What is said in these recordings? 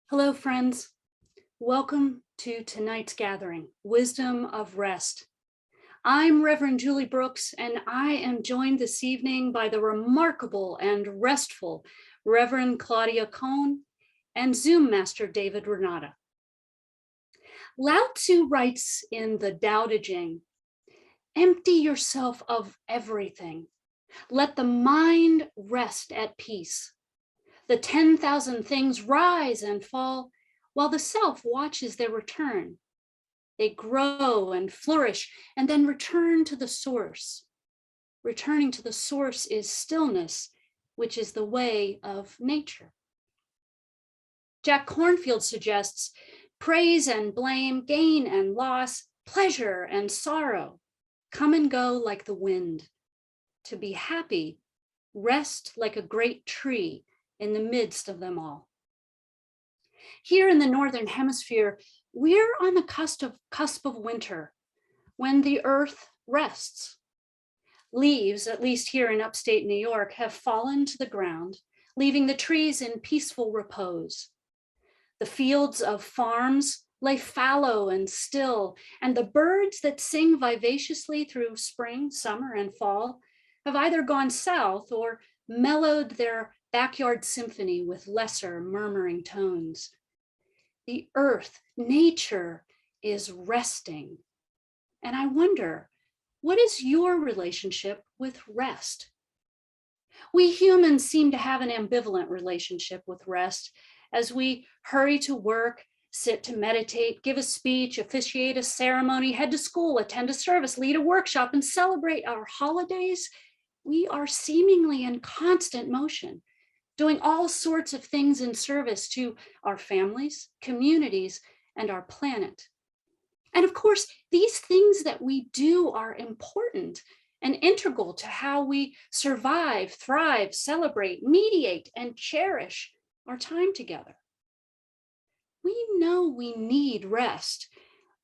Hello, friends. Welcome to tonight's gathering, Wisdom of Rest. I'm Reverend Julie Brooks, and I am joined this evening by the remarkable and restful Reverend Claudia Cohn and Zoom Master David Renata. Lao Tzu writes in the Tao Te Ching, empty yourself of everything. Let the mind rest at peace. The 10,000 things rise and fall while the self watches their return. They grow and flourish and then return to the source. Returning to the source is stillness, which is the way of nature. Jack Kornfield suggests praise and blame, gain and loss, pleasure and sorrow come and go like the wind. To be happy, rest like a great tree in the midst of them all. Here in the Northern Hemisphere, we're on the cusp of winter, when the earth rests. Leaves, at least here in upstate New York, have fallen to the ground, leaving the trees in peaceful repose. The fields of farms lay fallow and still, and the birds that sing vivaciously through spring, summer, and fall have either gone south or mellowed their backyard symphony with lesser murmuring tones. The earth, nature, is resting. And I wonder, what is your relationship with rest? We humans seem to have an ambivalent relationship with rest as we hurry to work, sit to meditate, give a speech, officiate a ceremony, head to school, attend a service, lead a workshop, and celebrate our holidays. We are seemingly in constant motion, doing all sorts of things in service to our families, communities, and our planet. And of course, these things that we do are important and integral to how we survive, thrive, celebrate, mediate, and cherish our time together. We know we need rest,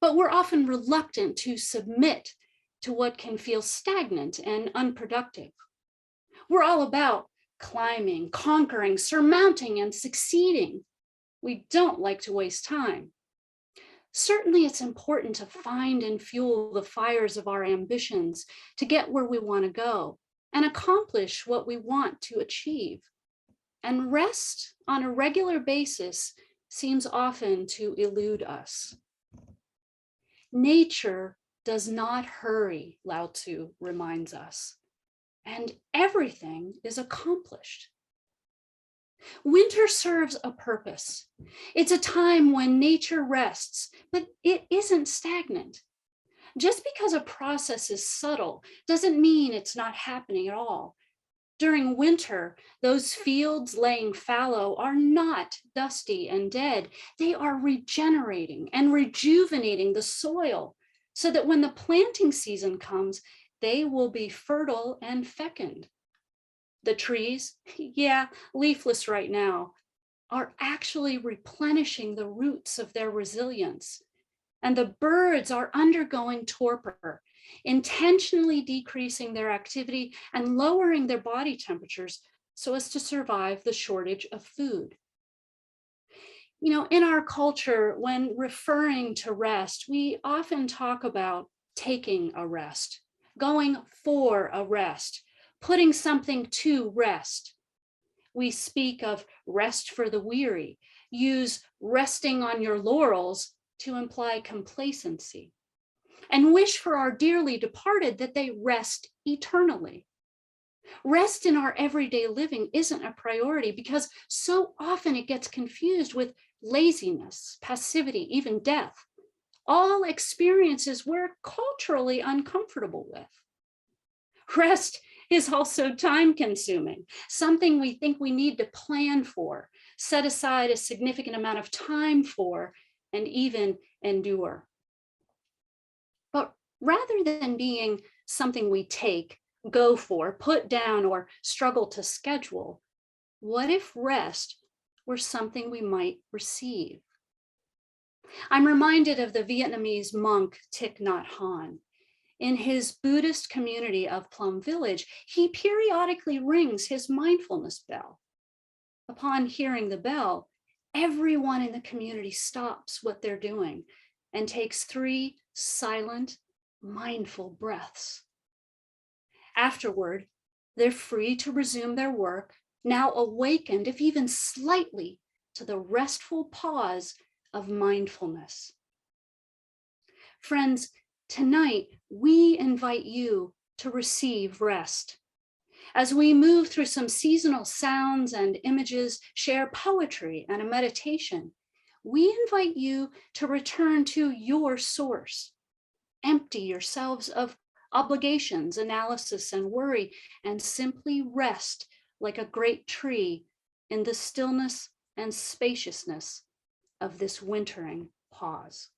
but we're often reluctant to submit to what can feel stagnant and unproductive. We're all about climbing, conquering, surmounting, and succeeding. We don't like to waste time. Certainly, it's important to find and fuel the fires of our ambitions to get where we want to go and accomplish what we want to achieve. And rest on a regular basis seems often to elude us. Nature does not hurry, Lao Tzu reminds us, and everything is accomplished. Winter serves a purpose. It's a time when nature rests, but it isn't stagnant. Just because a process is subtle doesn't mean it's not happening at all. During winter, those fields laying fallow are not dusty and dead. They are regenerating and rejuvenating the soil so that when the planting season comes, they will be fertile and fecund. The trees, yeah, leafless right now, are actually replenishing the roots of their resilience. And the birds are undergoing torpor, intentionally decreasing their activity and lowering their body temperatures so as to survive the shortage of food. You know, in our culture, when referring to rest, we often talk about taking a rest, going for a rest, putting something to rest. We speak of rest for the weary, use resting on your laurels to imply complacency, and wish for our dearly departed that they rest eternally. Rest in our everyday living isn't a priority because so often it gets confused with laziness, passivity, even death, all experiences we're culturally uncomfortable with. Rest is also time consuming, something we think we need to plan for, set aside a significant amount of time for, and even endure. But rather than being something we take, go for, put down, or struggle to schedule, what if rest were something we might receive? I'm reminded of the Vietnamese monk Thich Nhat Hanh. In his Buddhist community of Plum Village, he periodically rings his mindfulness bell. Upon hearing the bell, everyone in the community stops what they're doing and takes 3 silent, mindful breaths. Afterward, they're free to resume their work, now awakened, if even slightly, to the restful pause of mindfulness. Friends, tonight we invite you to receive rest. As we move through some seasonal sounds and images, share poetry and a meditation, we invite you to return to your source. Empty yourselves of obligations, analysis, and worry, and simply rest like a great tree in the stillness and spaciousness of this wintering pause.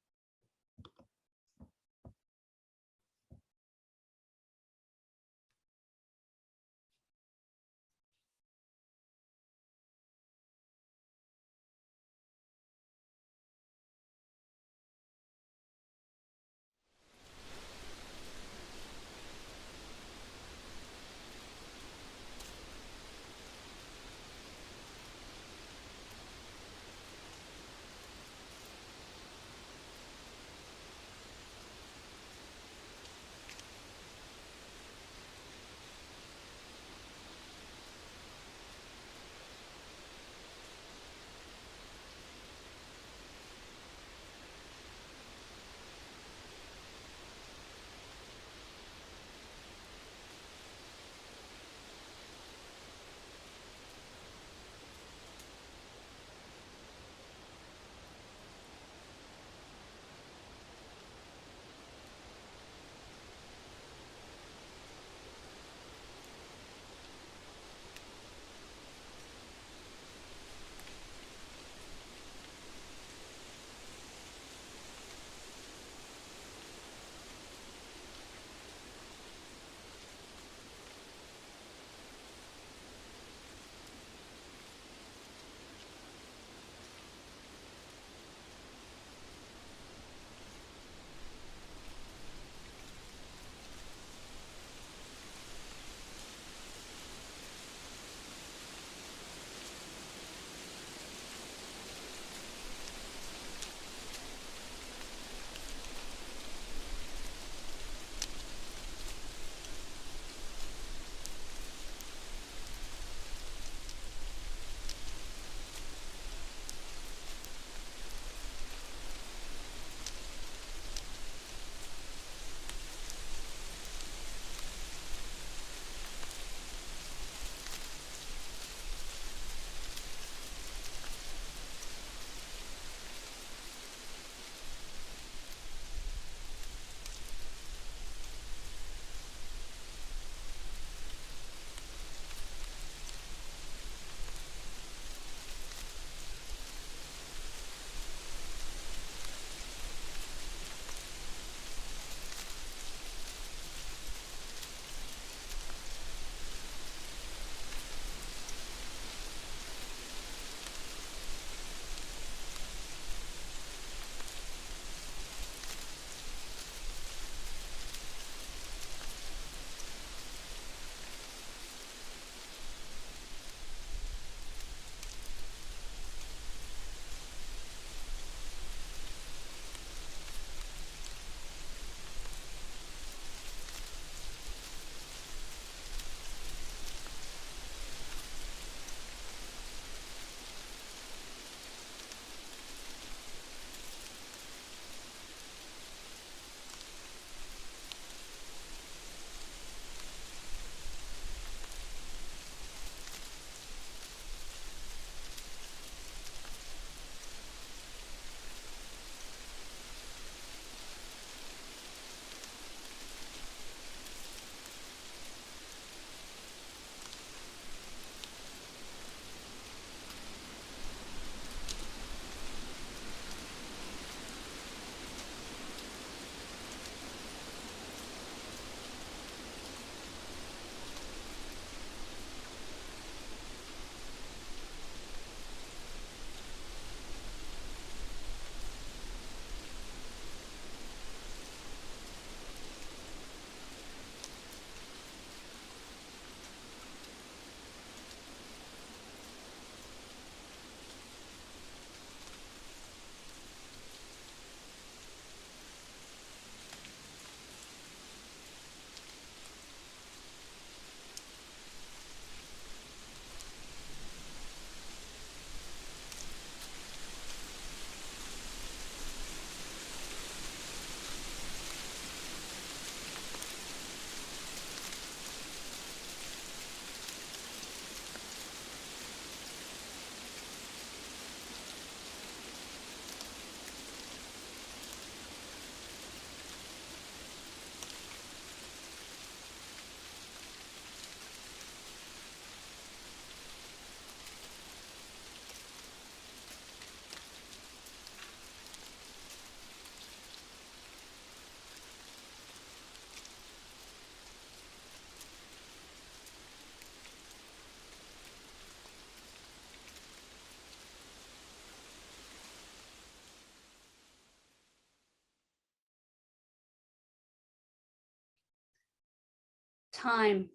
Time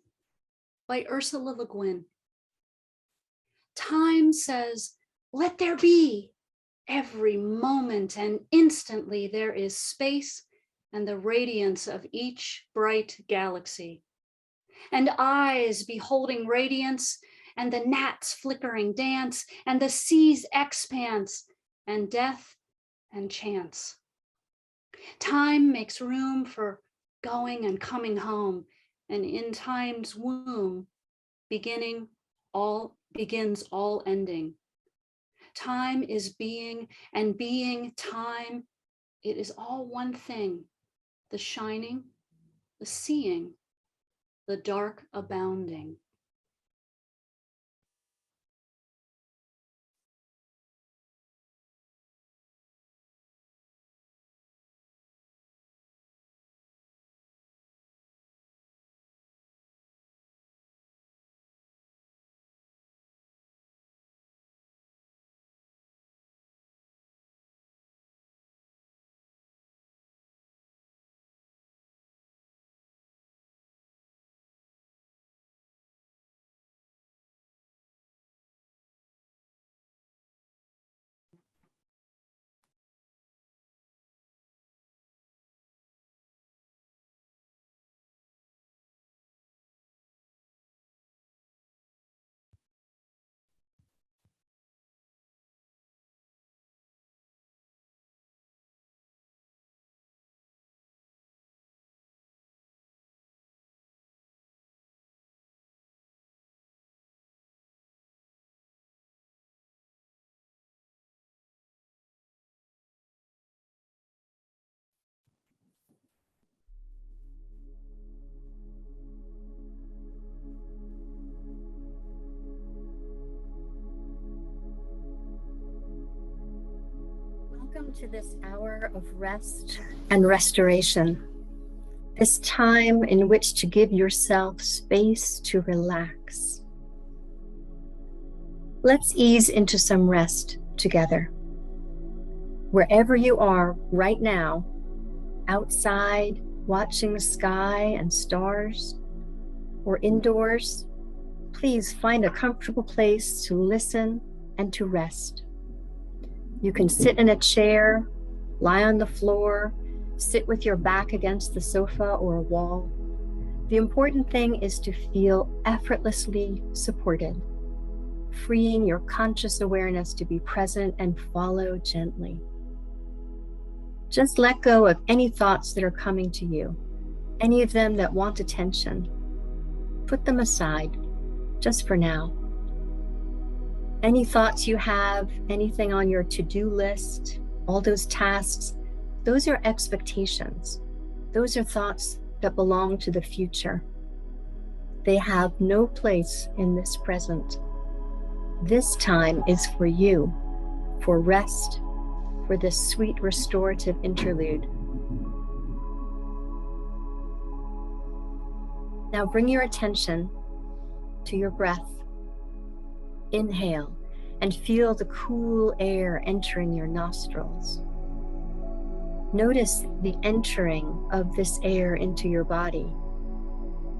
by Ursula Le Guin. Time says, let there be. Every moment and instantly there is space and the radiance of each bright galaxy. And eyes beholding radiance, and the gnats flickering dance, and the sea's expanse, and death and chance. Time makes room for going and coming home, and in time's womb, begins all ending. Time is being, and being time, it is all one thing, the shining, the seeing, the dark abounding. Welcome to this hour of rest and restoration, this time in which to give yourself space to relax. Let's ease into some rest together. Wherever you are right now, outside watching the sky and stars, or indoors, please find a comfortable place to listen and to rest. You can sit in a chair, lie on the floor, sit with your back against the sofa or a wall. The important thing is to feel effortlessly supported, freeing your conscious awareness to be present and follow gently. Just let go of any thoughts that are coming to you, any of them that want attention. Put them aside, just for now. Any thoughts you have, anything on your to-do list, all those tasks, those are expectations. Those are thoughts that belong to the future. They have no place in this present. This time is for you, for rest, for this sweet restorative interlude. Now bring your attention to your breath. Inhale and feel the cool air entering your nostrils. Notice the entering of this air into your body.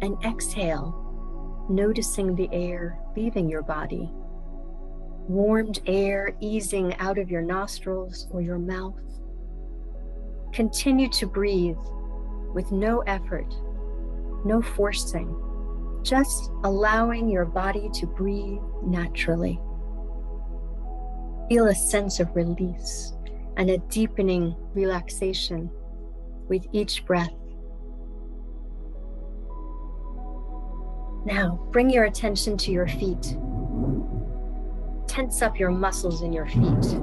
And exhale, noticing the air leaving your body. Warmed air easing out of your nostrils or your mouth. Continue to breathe with no effort, no forcing. Just allowing your body to breathe naturally. Feel a sense of release and a deepening relaxation with each breath. Now, bring your attention to your feet. Tense up your muscles in your feet.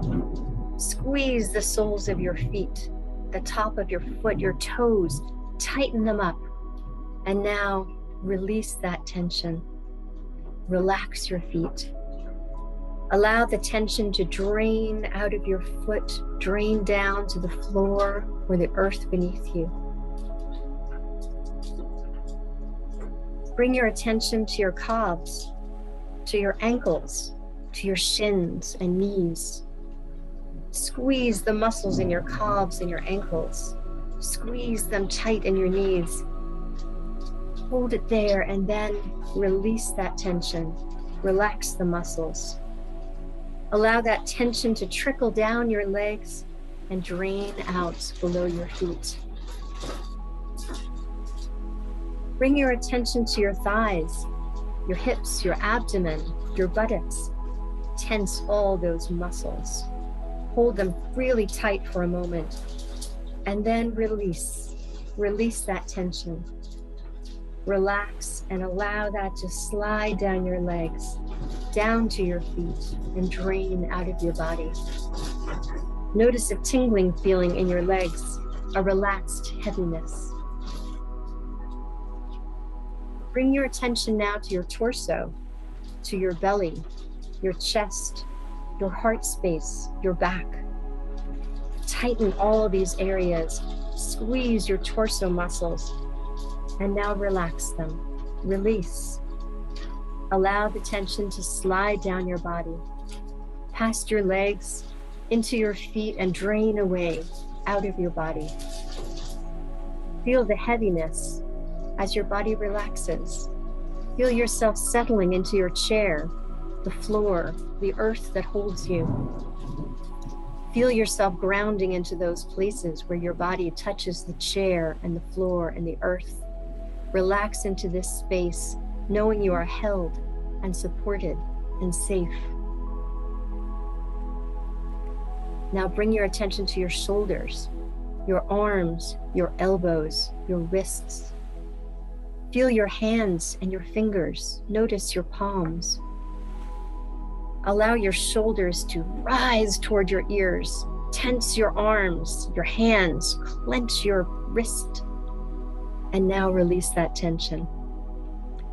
Squeeze the soles of your feet, the top of your foot, your toes, tighten them up. And now, release that tension. Relax your feet. Allow the tension to drain out of your foot, drain down to the floor or the earth beneath you. Bring your attention to your calves, to your ankles, to your shins and knees. Squeeze the muscles in your calves and your ankles. Squeeze them tight in your knees. Hold it there and then release that tension. Relax the muscles. Allow that tension to trickle down your legs and drain out below your feet. Bring your attention to your thighs, your hips, your abdomen, your buttocks. Tense all those muscles. Hold them really tight for a moment and then release. Release that tension. Relax and allow that to slide down your legs, down to your feet, and drain out of your body. Notice a tingling feeling in your legs, a relaxed heaviness. Bring your attention now to your torso, to your belly, your chest, your heart space, your back. Tighten all these areas. Squeeze your torso muscles. And now relax them. Release. Allow the tension to slide down your body, past your legs, into your feet, and drain away out of your body. Feel the heaviness as your body relaxes. Feel yourself settling into your chair, the floor, the earth that holds you. Feel yourself grounding into those places where your body touches the chair and the floor and the earth. Relax into this space, knowing you are held and supported and safe. Now bring your attention to your shoulders, your arms, your elbows, your wrists. Feel your hands and your fingers. Notice your palms. Allow your shoulders to rise toward your ears. Tense your arms, your hands, clench your wrist. And now release that tension.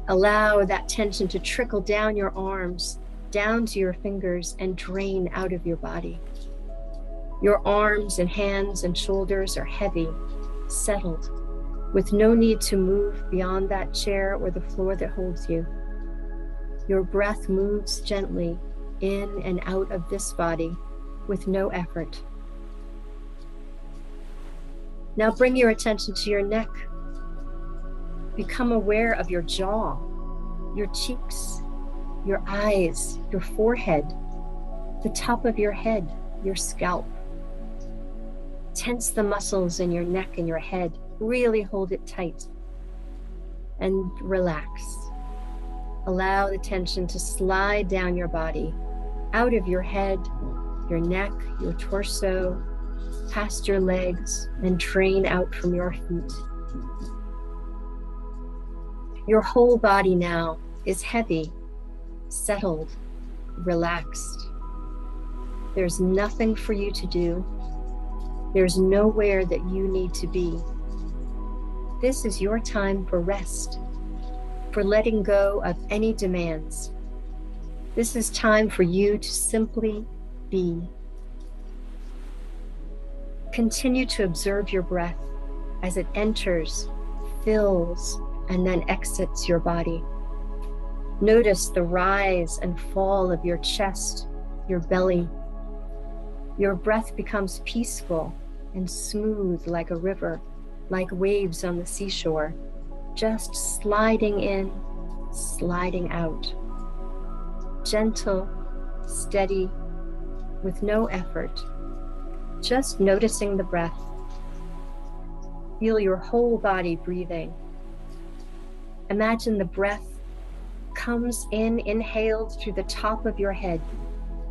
Allow that tension to trickle down your arms, down to your fingers, and drain out of your body. Your arms and hands and shoulders are heavy, settled, with no need to move beyond that chair or the floor that holds you. Your breath moves gently in and out of this body with no effort. Now bring your attention to your neck. Become aware of your jaw, your cheeks, your eyes, your forehead, the top of your head, your scalp. Tense the muscles in your neck and your head. Really hold it tight and relax. Allow the tension to slide down your body, out of your head, your neck, your torso, past your legs, and drain out from your feet. Your whole body now is heavy, settled, relaxed. There's nothing for you to do. There's nowhere that you need to be. This is your time for rest, for letting go of any demands. This is time for you to simply be. Continue to observe your breath as it enters, fills, and then exits your body. Notice the rise and fall of your chest, your belly. Your breath becomes peaceful and smooth like a river, like waves on the seashore, just sliding in, sliding out. Gentle, steady, with no effort, just noticing the breath. Feel your whole body breathing. Imagine the breath comes in, inhaled through the top of your head,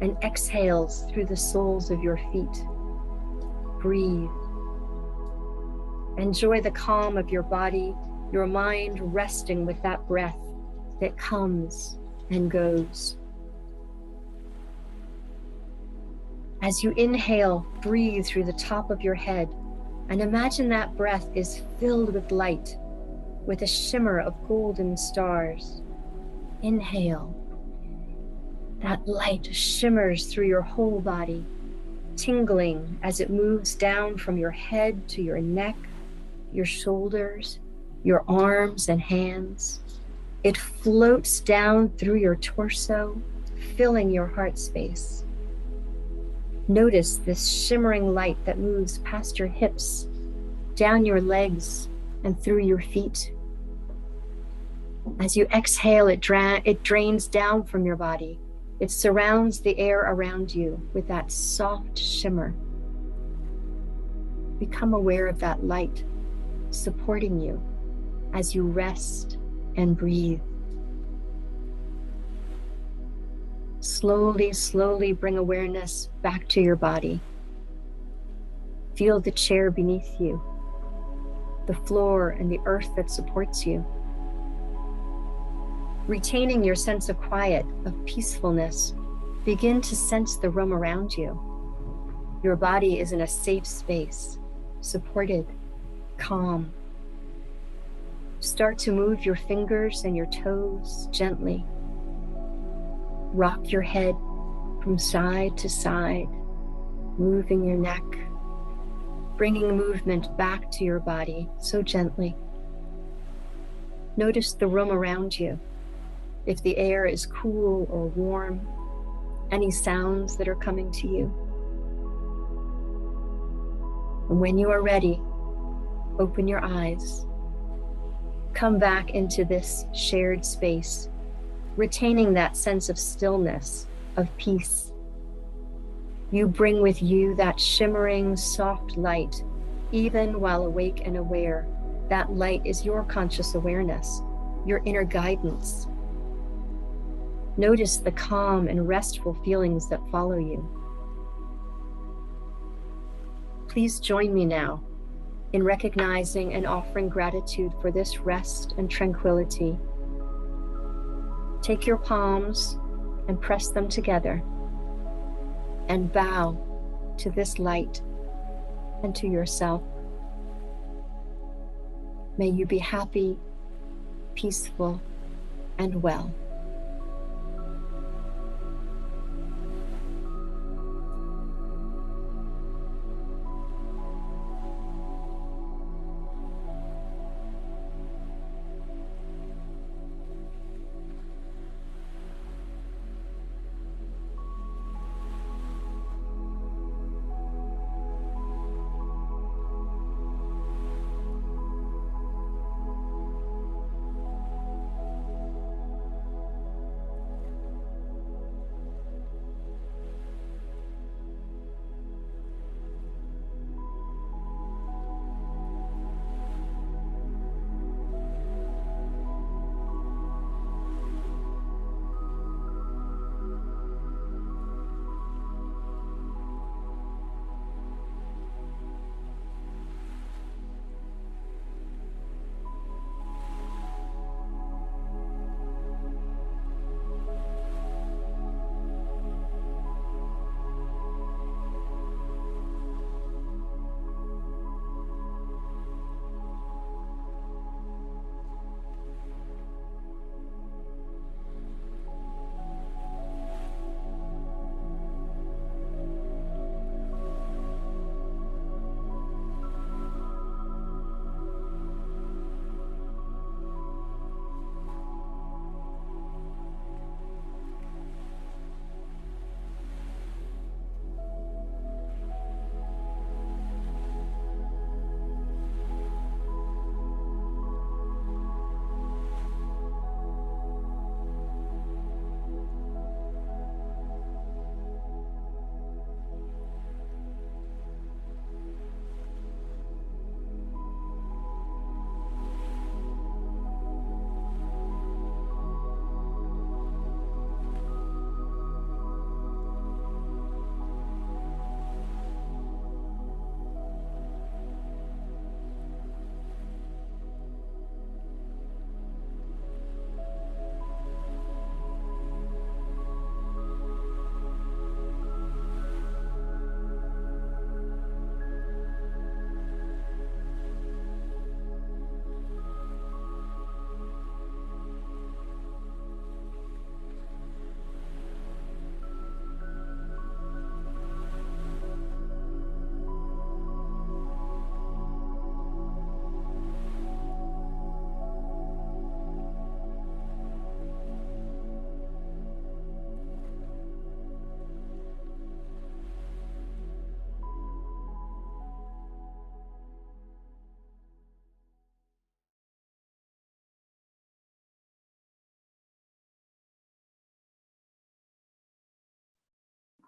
and exhales through the soles of your feet. Breathe. Enjoy the calm of your body, your mind resting with that breath that comes and goes. As you inhale, breathe through the top of your head, and imagine that breath is filled with light, with a shimmer of golden stars. Inhale. That light shimmers through your whole body, tingling as it moves down from your head to your neck, your shoulders, your arms and hands. It floats down through your torso, filling your heart space. Notice this shimmering light that moves past your hips, down your legs, and through your feet. As you exhale, it drains down from your body. It surrounds the air around you with that soft shimmer. Become aware of that light supporting you as you rest and breathe. Slowly, slowly bring awareness back to your body. Feel the chair beneath you, the floor and the earth that supports you. Retaining your sense of quiet, of peacefulness, begin to sense the room around you. Your body is in a safe space, supported, calm. Start to move your fingers and your toes gently. Rock your head from side to side, moving your neck, bringing movement back to your body so gently. Notice the room around you. If the air is cool or warm, any sounds that are coming to you. And when you are ready, open your eyes. Come back into this shared space, retaining that sense of stillness, of peace. You bring with you that shimmering, soft light, even while awake and aware. That light is your conscious awareness, your inner guidance. Notice the calm and restful feelings that follow you. Please join me now in recognizing and offering gratitude for this rest and tranquility. Take your palms and press them together and bow to this light and to yourself. May you be happy, peaceful, and well.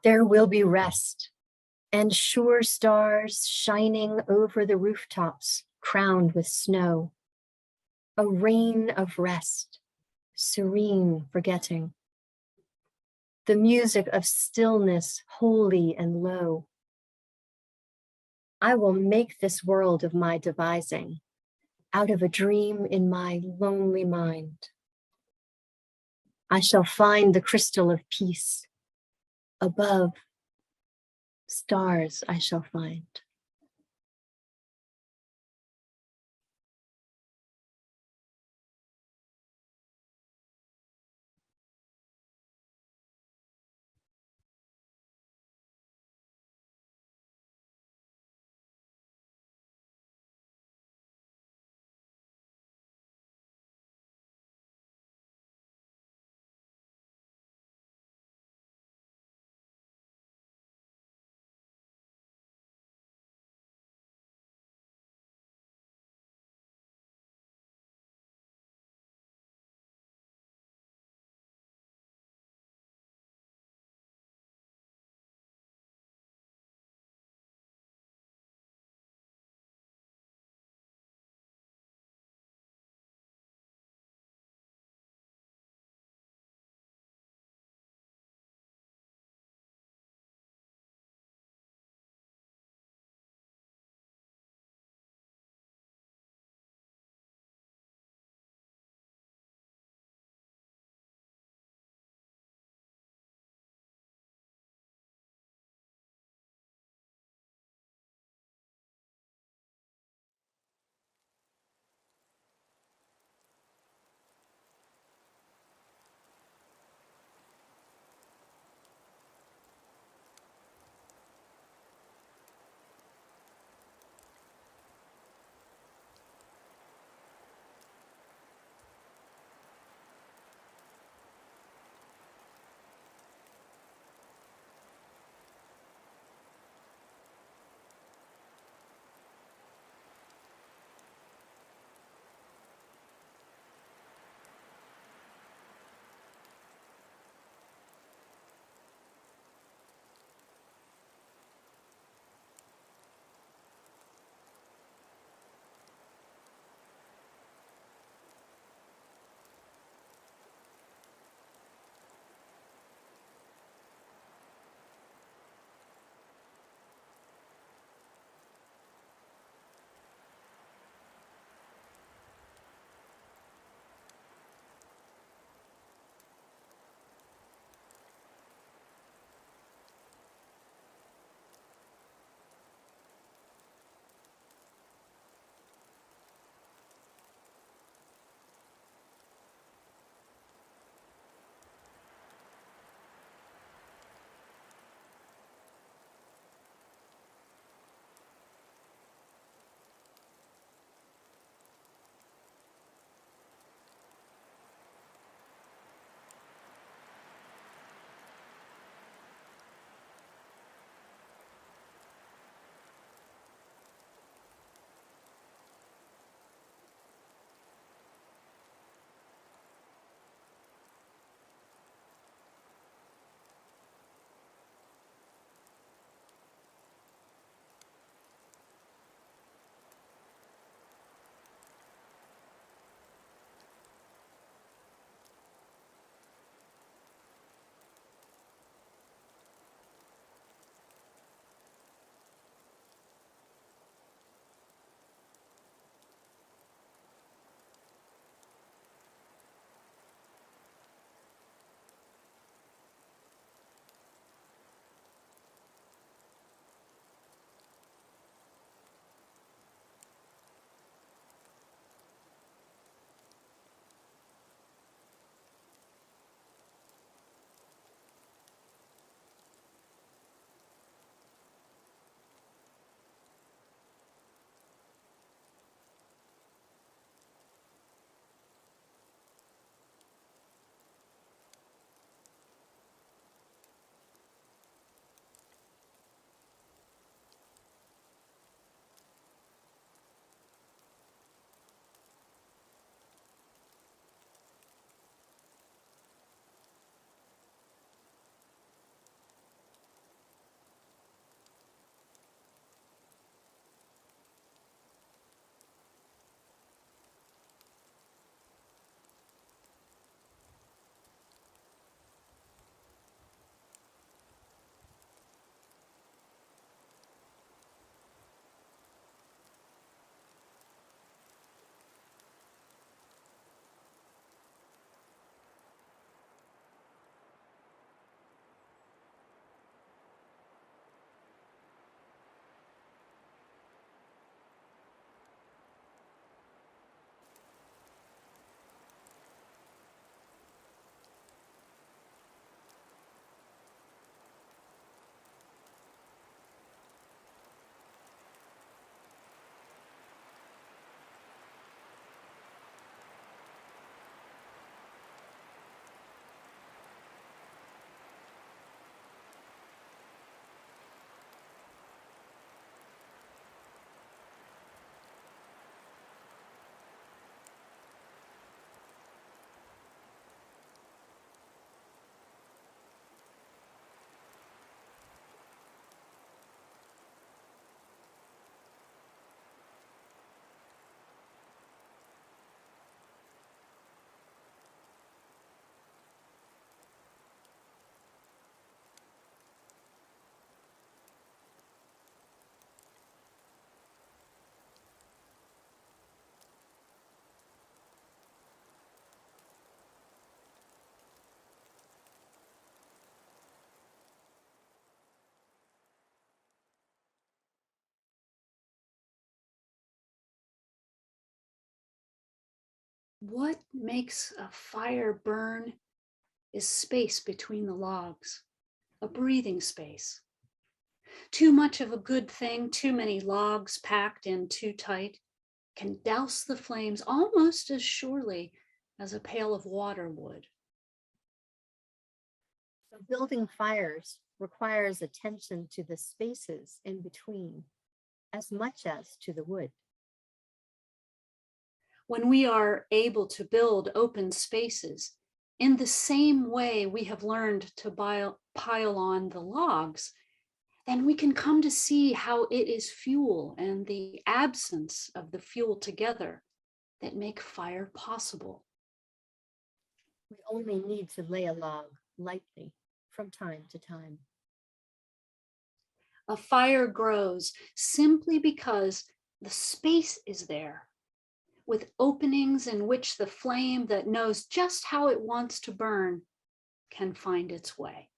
There will be rest and sure stars shining over the rooftops crowned with snow. A rain of rest, serene forgetting. The music of stillness, holy and low. I will make this world of my devising out of a dream in my lonely mind. I shall find the crystal of peace. Above, stars I shall find. What makes a fire burn is space between the logs, a breathing space. Too much of a good thing, too many logs packed in too tight, can douse the flames almost as surely as a pail of water would. So building fires requires attention to the spaces in between as much as to the wood. When we are able to build open spaces in the same way we have learned to pile on the logs, then we can come to see how it is fuel and the absence of the fuel together that make fire possible. We only need to lay a log lightly from time to time. A fire grows simply because the space is there, with openings in which the flame that knows just how it wants to burn can find its way.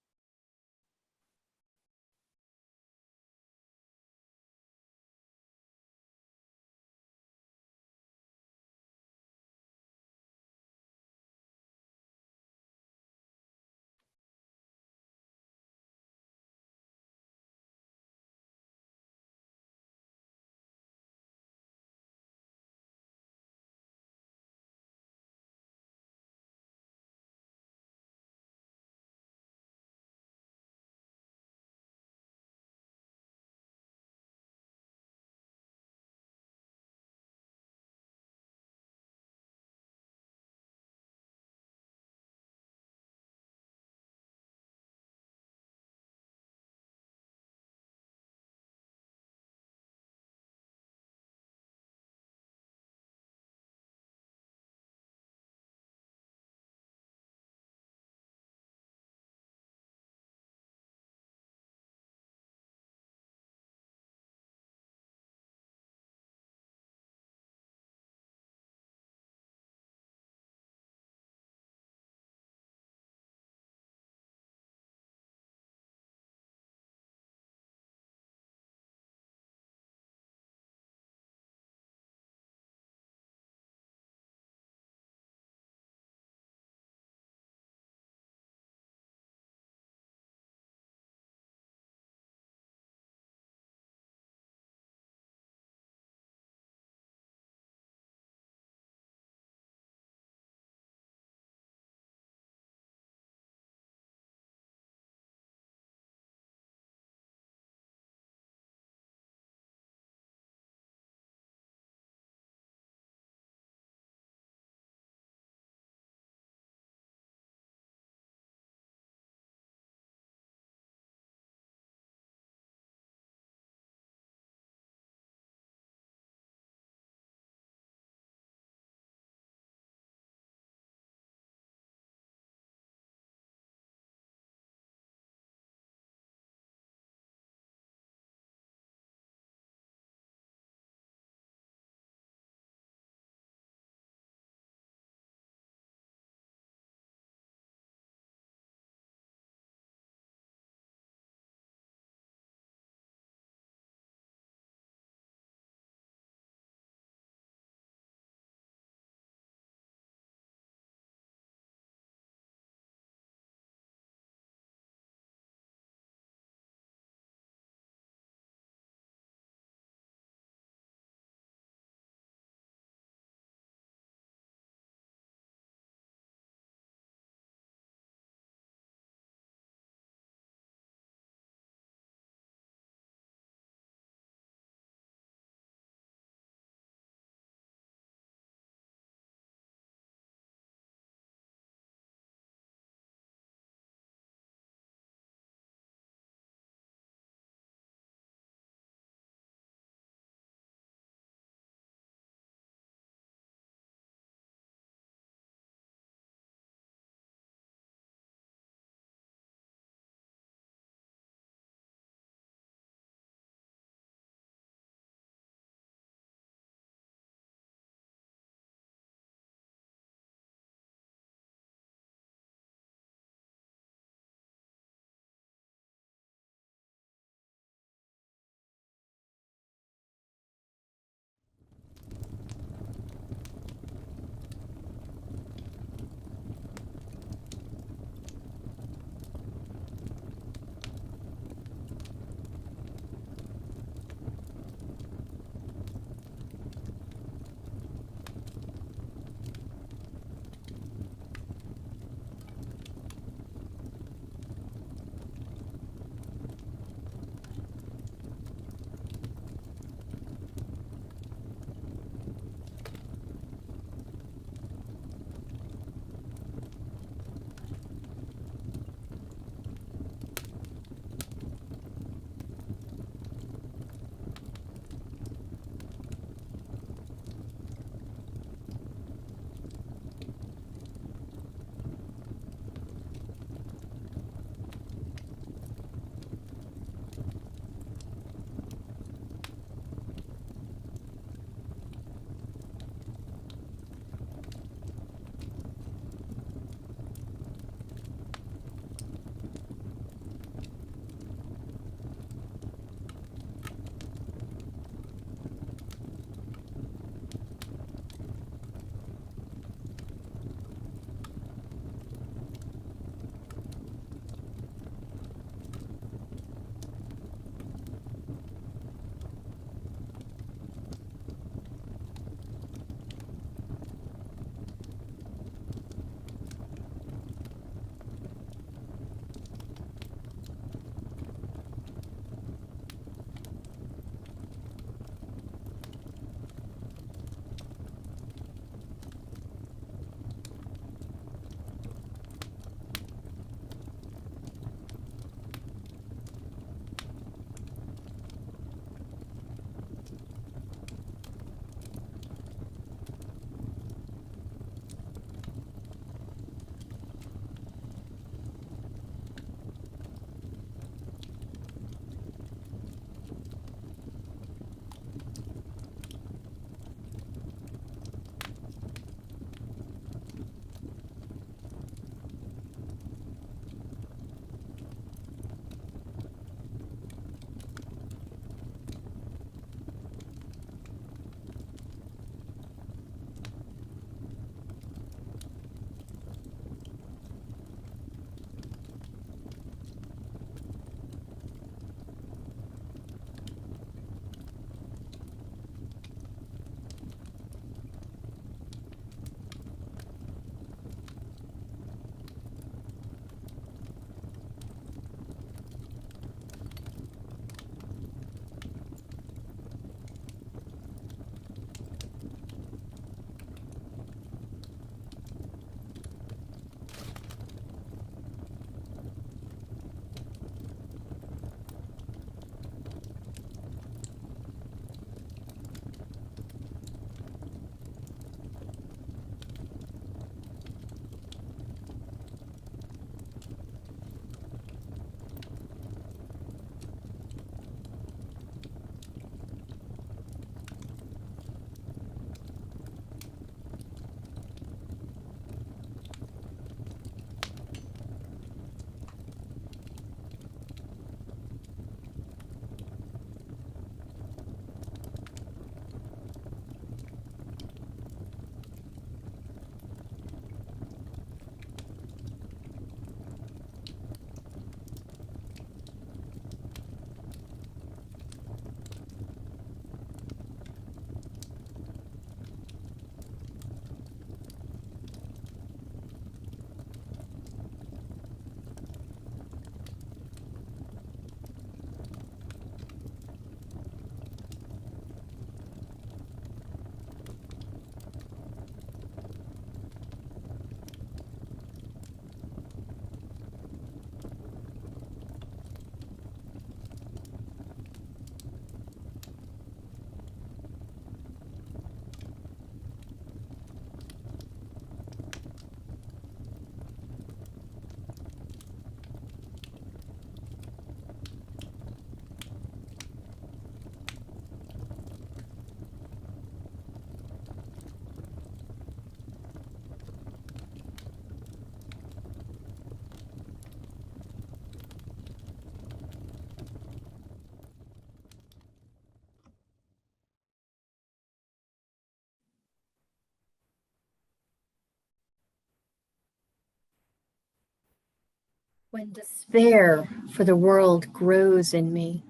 When despair for the world grows in me,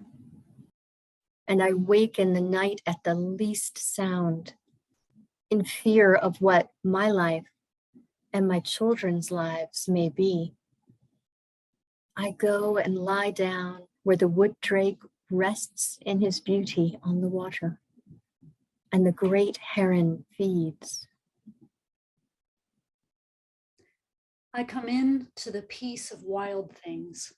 and I wake in the night at the least sound, in fear of what my life and my children's lives may be, I go and lie down where the wood drake rests in his beauty on the water, and the great heron feeds. I come in to the peace of wild things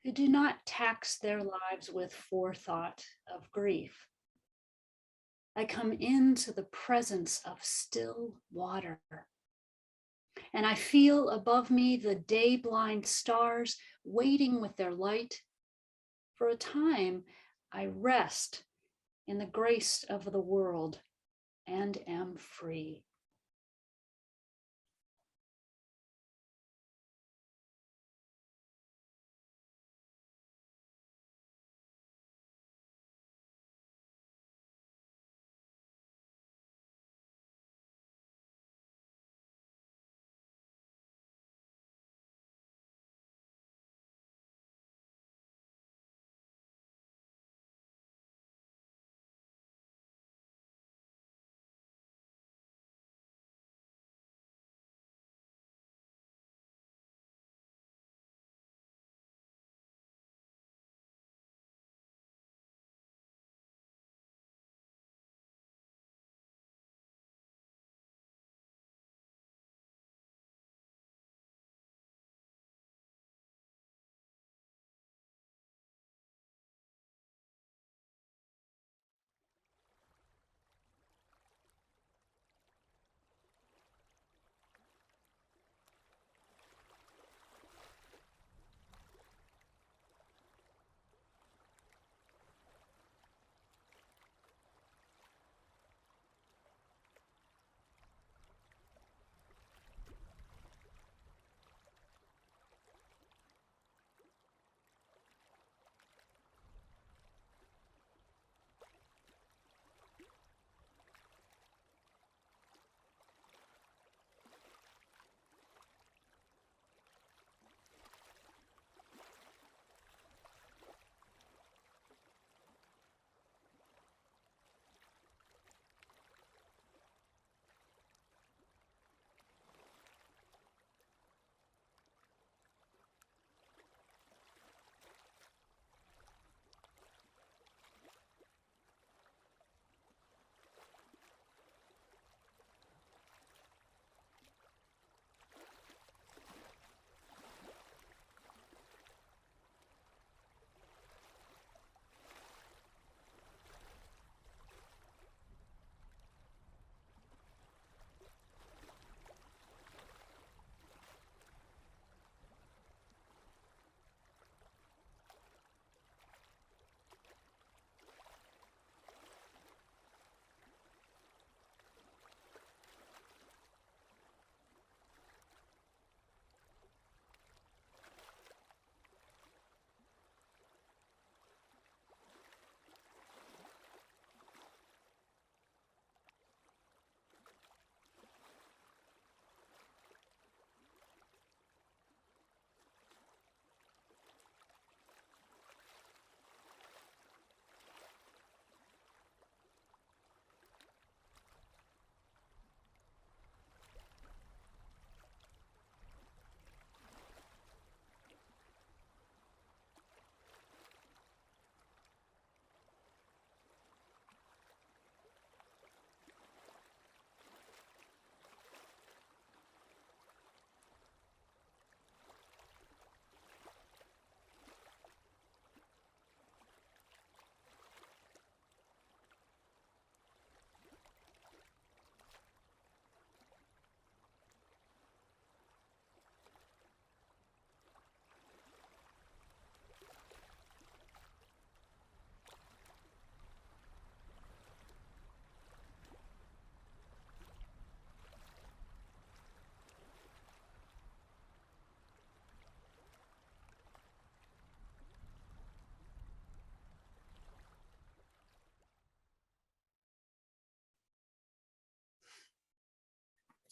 who do not tax their lives with forethought of grief. I come into the presence of still water, and I feel above me the day-blind stars waiting with their light. For a time, I rest in the grace of the world and am free.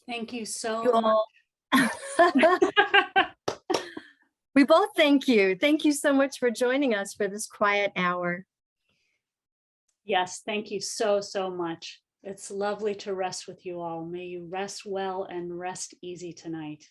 Thank you so You much. all. We both thank you. Thank you so much for joining us for this quiet hour. Yes, thank you so, so much. It's lovely to rest with you all. May you rest well and rest easy tonight.